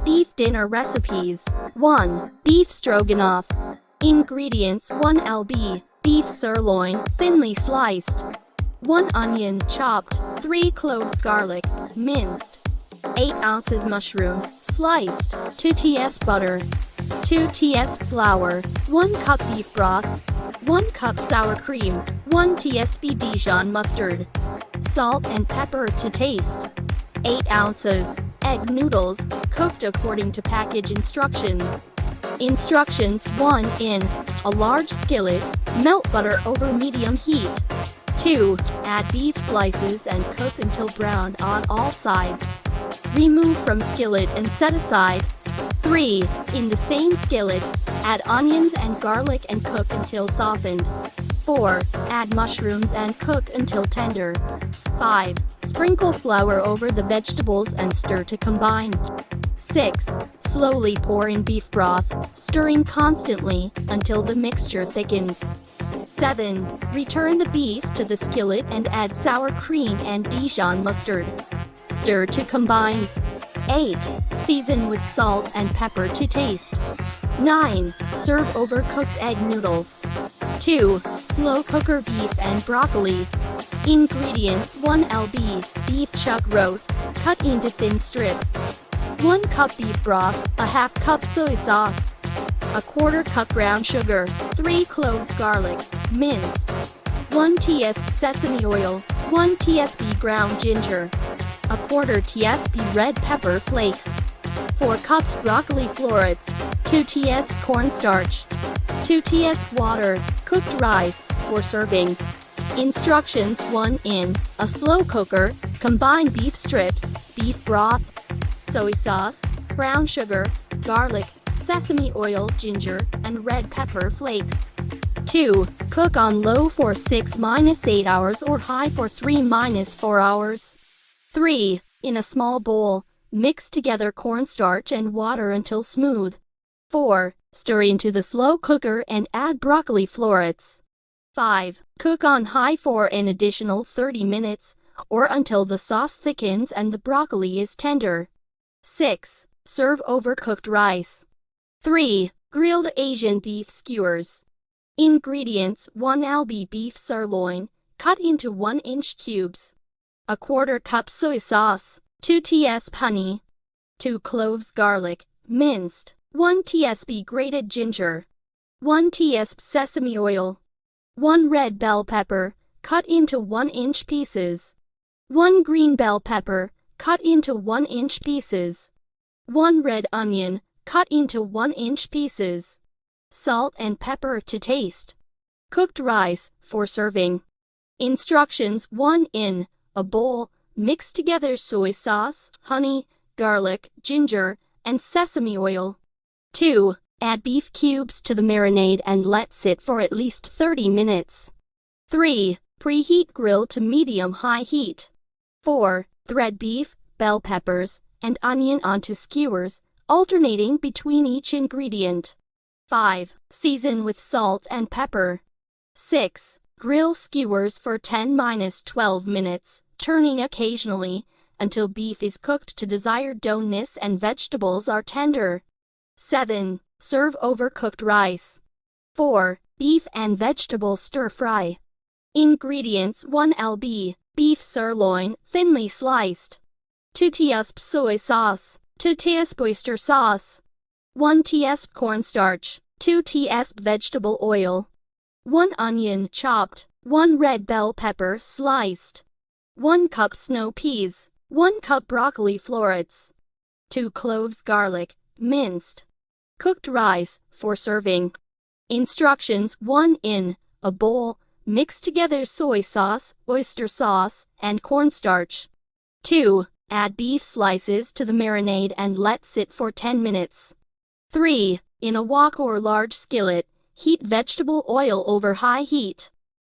Beef dinner recipes. 1. Beef stroganoff. Ingredients: 1 lb. Beef sirloin, thinly sliced. 1 onion, chopped. 3 cloves garlic, minced. 8 ounces mushrooms, sliced. 2 ts butter. 2 ts flour. 1 cup beef broth. 1 cup sour cream. 1 tsp Dijon mustard. Salt and pepper to taste. 8 ounces. Egg noodles, cooked according to package instructions. Instructions: 1. In a large skillet, melt butter over medium heat. 2. Add beef slices and cook until brown on all sides. Remove from skillet and set aside. 3. In the same skillet, add onions and garlic and cook until softened. 4. Add mushrooms and cook until tender. 5. Sprinkle flour over the vegetables and stir to combine. 6. Slowly pour in beef broth, stirring constantly until the mixture thickens. 7. Return the beef to the skillet and add sour cream and Dijon mustard. Stir to combine. 8. Season with salt and pepper to taste. 9. Serve over cooked egg noodles. 2. Slow cooker beef and broccoli. Ingredients: 1 lb. Beef chuck roast, cut into thin strips. 1 cup beef broth, a half cup soy sauce. A quarter cup brown sugar. 3 cloves garlic, minced. 1 tsp sesame oil. 1 tsp ground ginger. A quarter tsp red pepper flakes. 4 cups broccoli florets. 2 tsp cornstarch. 2 tsp water. Cooked rice, for serving. Instructions: 1. In a slow cooker, combine beef strips, beef broth, soy sauce, brown sugar, garlic, sesame oil, ginger, and red pepper flakes. 2. Cook on low for 6-8 hours or high for 3-4 hours. 3. In a small bowl, mix together cornstarch and water until smooth. 4. Stir into the slow cooker and add broccoli florets. 5. Cook on high for an additional 30 minutes, or until the sauce thickens and the broccoli is tender. 6. Serve over cooked rice. 3. Grilled Asian beef skewers. Ingredients: 1 lb. Beef sirloin, cut into 1-inch cubes. A quarter cup soy sauce. 2 tsp honey. 2 cloves garlic, minced. 1 tsp grated ginger. 1 tsp sesame oil. 1 red bell pepper, cut into 1-inch pieces. 1 green bell pepper, cut into 1-inch pieces. 1 red onion, cut into 1-inch pieces. Salt and pepper to taste. Cooked rice, for serving. Instructions: 1. In a bowl, mix together soy sauce, honey, garlic, ginger, and sesame oil. 2. Add beef cubes to the marinade and let sit for at least 30 minutes. 3. Preheat grill to medium-high heat. 4. Thread beef, bell peppers, and onion onto skewers, alternating between each ingredient. 5. Season with salt and pepper. 6. Grill skewers for 10-12 minutes, turning occasionally, until beef is cooked to desired doneness and vegetables are tender. 7. Serve over cooked rice. 4. Beef and vegetable stir-fry. Ingredients: 1 lb. Beef sirloin, thinly sliced. 2 tsp soy sauce. 2 tsp oyster sauce. 1 tsp cornstarch. 2 tsp vegetable oil. 1 onion, chopped. 1 red bell pepper, sliced. 1 cup snow peas. 1 cup broccoli florets. 2 cloves garlic, minced. Cooked rice, for serving. Instructions: 1. In a bowl, mix together soy sauce, oyster sauce, and cornstarch. 2. Add beef slices to the marinade and let sit for 10 minutes. 3. In a wok or large skillet, heat vegetable oil over high heat.